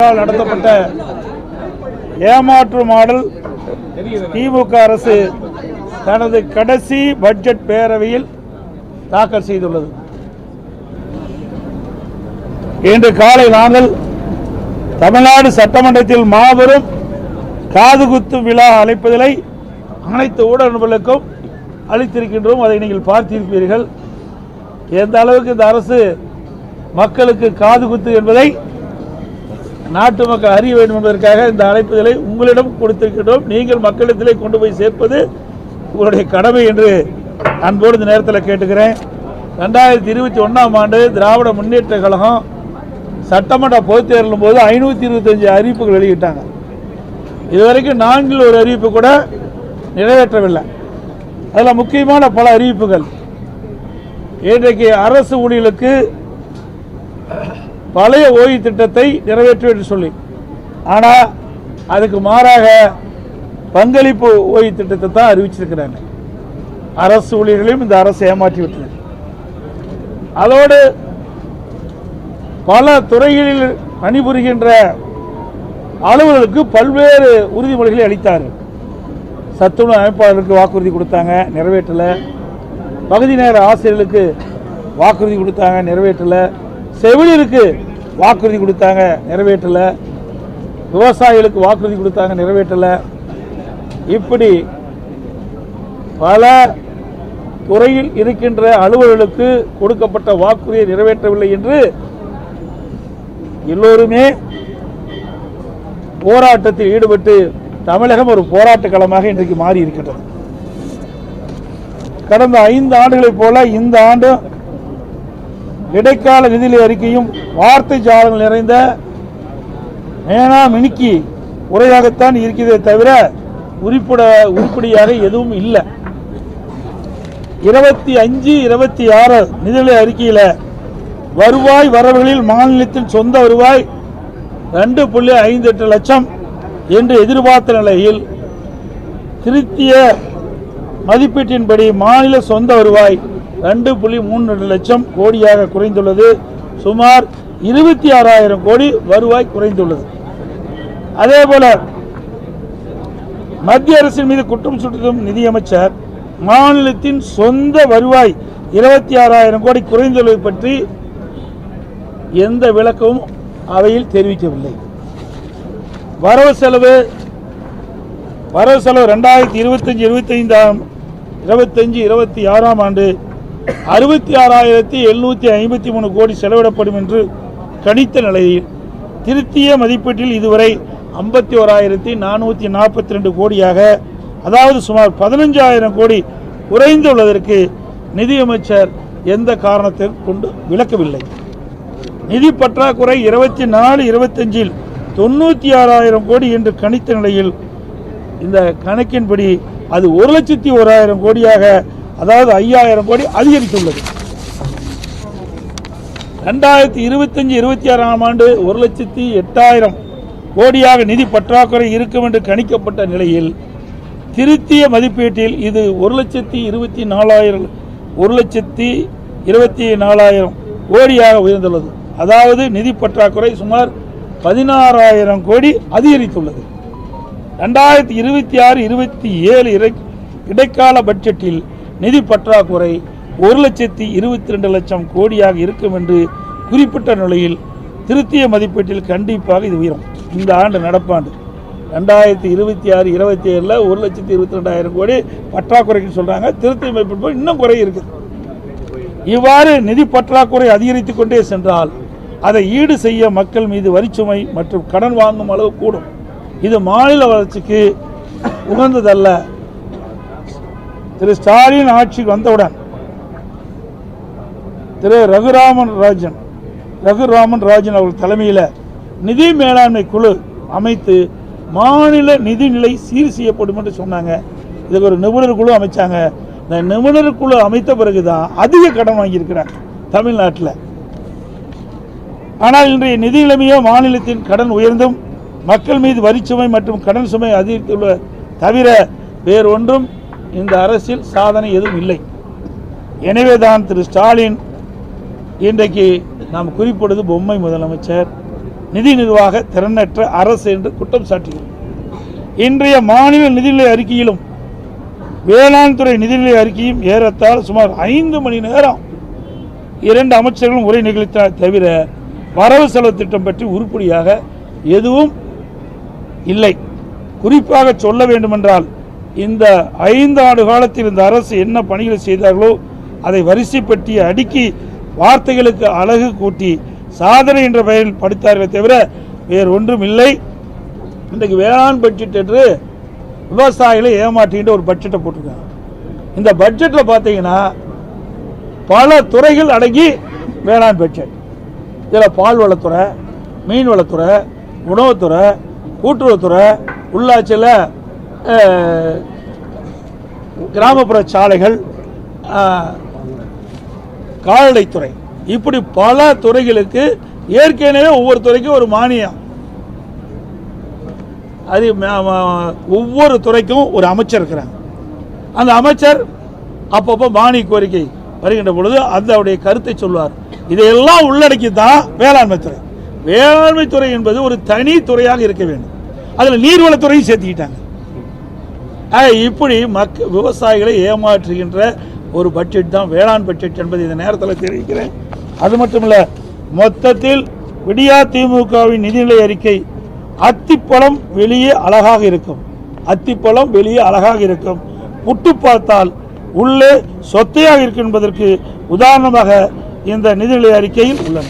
நடத்தப்பட்ட ஏமாற்று மாடல் திமுக அரசு தனது கடைசி பட்ஜெட் பேரவையில் தாக்கல் செய்துள்ளது. இன்று காலை நாங்கள் தமிழ்நாடு சட்டமன்றத்தில் மாபெரும் காதுகுத்து விழா அழைப்பதிலை அனைத்து ஊடகங்களுக்கும் அளித்திருக்கின்றோம். அதை நீங்கள் பார்த்திருப்பீர்கள். எந்த அளவுக்கு இந்த அரசு மக்களுக்கு காதுகுத்து என்பதை நாட்டு மக்கள் அறிய வேண்டும் என்பதற்காக இந்த அழைப்புதலை உங்களிடம் கொடுத்திருக்கின்றோம். நீங்கள் மக்களிடத்திலே கொண்டு போய் சேர்ப்பது உங்களுடைய கடமை என்று அன்போடு இந்த நேரத்தில் கேட்டுக்கிறேன். 2021ஆம் ஆண்டு திராவிட முன்னேற்ற கழகம் சட்டமன்ற பொதுத் தேர்தலும் போது 525 அறிவிப்புகள் வெளியிட்டாங்க. இதுவரைக்கும் 4 ஒரு அறிவிப்பு கூட நிறைவேற்றவில்லை. அதில் முக்கியமான பல அறிவிப்புகள் இன்றைக்கு அரசு ஊழியர்களுக்கு பழைய ஓய்வு திட்டத்தை நிறைவேற்றும் என்று சொல்லி, ஆனால் அதுக்கு மாறாக பங்களிப்பு ஓய்வு திட்டத்தை தான் அறிவிச்சிருக்கிறாங்க. அரசு ஊழியர்களையும் இந்த அரசு ஏமாற்றி விட்டது. அதோடு பல துறைகளில் பணிபுரிகின்ற அலுவலர்களுக்கு பல்வேறு உறுதிமொழிகளை அளித்தார்கள். சத்துணவு அமைப்பாளர்களுக்கு வாக்குறுதி கொடுத்தாங்க, நிறைவேற்றலை. பகுதி நேர ஆசிரியர்களுக்கு வாக்குறுதி கொடுத்தாங்க, நிறைவேற்றலை. செவிலியருக்கு வாக்குறுதி கொடுத்தாங்க, நிறைவேற்றலை. விவசாயிகளுக்கு வாக்குறுதி கொடுத்தாங்க, நிறைவேற்றலை. இப்படி பல துறையில் இருக்கின்ற அலுவலர்களுக்கு கொடுக்கப்பட்ட வாக்குறுதியை நிறைவேற்றவில்லை என்று எல்லோருமே போராட்டத்தில் ஈடுபட்டு தமிழகம் ஒரு போராட்ட களமாக இன்றைக்கு மாறி இருக்கின்றது. கடந்த 5 ஆண்டுகளைப் போல இந்த ஆண்டு இடைக்கால நிதி அறிக்கையும் வார்த்தை ஜாலங்கள் நிறைந்த மேனா மினுக்கி உரையாகத்தான் இருக்கிறதே தவிர உருப்படியாக எதுவும் இல்லை. 25-26 நிதிநிலை அறிக்கையில் வருவாய் வரவுகளில் மாநிலத்தின் சொந்த வருவாய் 2.58 லட்சம் என்று எதிர்பார்த்த நிலையில் திருத்திய மதிப்பீட்டின்படி மாநில சொந்த வருவாய் 2.32 லட்சம் கோடியாக குறைந்துள்ளது. சுமார் 26,000 கோடி வருவாய் குறைந்துள்ளது. அதேபோல மத்திய அரசின் மீது குற்றம் சுட்டும் நிதியமைச்சர் மாநிலத்தின் சொந்த வருவாய் 26,000 கோடி குறைந்துள்ளது பற்றி எந்த விளக்கமும் அவையில் தெரிவிக்கவில்லை. வரவு செலவு 2025-26ஆம் ஆண்டு 66,753 கோடி செலவிடப்படும் என்று கணித்த நிலையில் திருத்திய மதிப்பீட்டில் இதுவரை 51,442 கோடியாக, அதாவது சுமார் 15,000 கோடி குறைந்துள்ளதற்கு நிதியமைச்சர் எந்த காரணத்தை கொண்டு விளக்கவில்லை. நிதி பற்றாக்குறை 24-25 96,000 கோடி என்று கணித்த நிலையில் இந்த கணக்கின்படி அது 1,01,000 கோடியாக, அதாவது 5,000 கோடி அதிகரித்துள்ளது. 2025-26ஆம் ஆண்டு 1,08,000 கோடியாக நிதி பற்றாக்குறை இருக்கும் என்று கணிக்கப்பட்ட நிலையில் திருத்திய மதிப்பீட்டில் இது 1,24,000 கோடியாக உயர்ந்துள்ளது. அதாவது நிதி பற்றாக்குறை சுமார் 16,000 கோடி அதிகரித்துள்ளது. 2026-27 இடைக்கால பட்ஜெட்டில் நிதி பற்றாக்குறை 1,22 லட்சம் கோடியாக இருக்கும் என்று குறிப்பிட்ட நிலையில் திருத்திய மதிப்பீட்டில் கண்டிப்பாக இது உயரும். இந்த ஆண்டு நடப்பாண்டு 2026-27 1,22,000 கோடி பற்றாக்குறைக்கு சொல்றாங்க. திருத்திய மதிப்பீடு இன்னும் குறை இருக்குது. இவ்வாறு நிதி பற்றாக்குறை அதிகரித்துக் கொண்டே சென்றால் அதை ஈடு செய்ய மக்கள் மீது வரிச்சுமை மற்றும் கடன் வாங்கும் அளவு கூடும். இது மாநில வளர்ச்சிக்கு உகந்ததல்ல. திரு ஸ்டாலின் ஆட்சிக்கு வந்தவுடன் திரு ரகுராமன் ராஜன் அவர்கள் தலைமையில் நிதி மேலாண்மை குழு அமைத்து மாநில நிதிநிலை சீர் செய்யப்படும் என்று சொன்னாங்க. இதுக்கு ஒரு நிபுணர் குழு அமைச்சாங்க. இந்த நிபுணர் குழு அமைத்த பிறகுதான் அதிக கடன் வாங்கியிருக்கிறாங்க தமிழ்நாட்டில். ஆனால் இன்றைய நிதி நிலைமையோ மாநிலத்தின் கடன் உயர்ந்தும் மக்கள் மீது வரிச்சுமை மற்றும் கடன் சுமை அதிகரித்துள்ள தவிர வேறொன்றும் இந்த அரசில் சாதனை எதுவும் இல்லை. எனவேதான் திரு ஸ்டாலின் இன்றைக்கு நாம் குறிப்பிடுவது பொம்மை முதலமைச்சர், நிதி நிர்வாக திறனற்ற அரசு என்று குற்றம் சாட்டுகிறது. இன்றைய மாநில நிதிநிலை அறிக்கையிலும் வேளாண் துறை நிதிநிலை அறிக்கையும் ஏறத்தாழ சுமார் 5 மணி நேரம் 2 அமைச்சர்களும் உரை நிகழ்த்தினார் தவிர வரவு செலவு திட்டம் பற்றி உருப்படியாக எதுவும் இல்லை. குறிப்பாக சொல்ல வேண்டுமென்றால் இந்த 5 ஆண்டு காலத்தில் இந்த அரசு என்ன பணிகளை செய்தார்களோ அதை வரிசைப்பட்டி அடுக்கி வார்த்தைகளுக்கு அழகு கூட்டி சாதனை என்ற பெயரில் படித்தார்களே தவிர வேறு ஒன்றும் இல்லை. இன்றைக்கு வேளாண் பட்ஜெட் என்று விவசாயிகளை ஏமாற்றிட்டு ஒரு பட்ஜெட்டை போட்டிருக்காங்க. இந்த பட்ஜெட்டில் பார்த்தீங்கன்னா பல துறைகள் அடங்கி வேளாண் பட்ஜெட். இதில் பால்வளத்துறை, மீன்வளத்துறை, உணவுத்துறை, கூட்டுறவுத்துறை, உள்ளாட்சியில் கிராமப்புற சாலைகள், கால்நடைத்துறை, இப்படி பல துறைகளுக்கு ஏற்கனவே ஒவ்வொரு துறைக்கும் ஒரு மானியம். அது ஒவ்வொரு துறைக்கும் ஒரு அமைச்சர் இருக்கிறாங்க. அந்த அமைச்சர் அப்பப்போ மானிய கோரிக்கை வருகின்ற பொழுது அதனுடைய கருத்தை சொல்வார். இதையெல்லாம் உள்ளடக்கி தான் வேளாண்மை துறை. வேளாண்மை துறை என்பது ஒரு தனி துறையாக இருக்க வேண்டும். அதில் நீர்வளத்துறையும் சேர்த்துக்கிட்டாங்க. இப்படி விவசாயிகளை ஏமாற்றுகின்ற ஒரு பட்ஜெட் தான் வேளாண் பட்ஜெட் என்பது இந்த நேரத்தில் தெரிவிக்கிறேன். அது மட்டுமல்ல, மொத்தத்தில் விடியா திமுகவின் நிதிநிலை அறிக்கை அத்திப்பழம் வெளியே அழகாக இருக்கும், அத்திப்பழம் வெளியே அழகாக இருக்கும், புட்டு பார்த்தால் உள்ளே சொத்தையாக இருக்கும் என்பதற்கு உதாரணமாக இந்த நிதிநிலை அறிக்கையில் உள்ளன.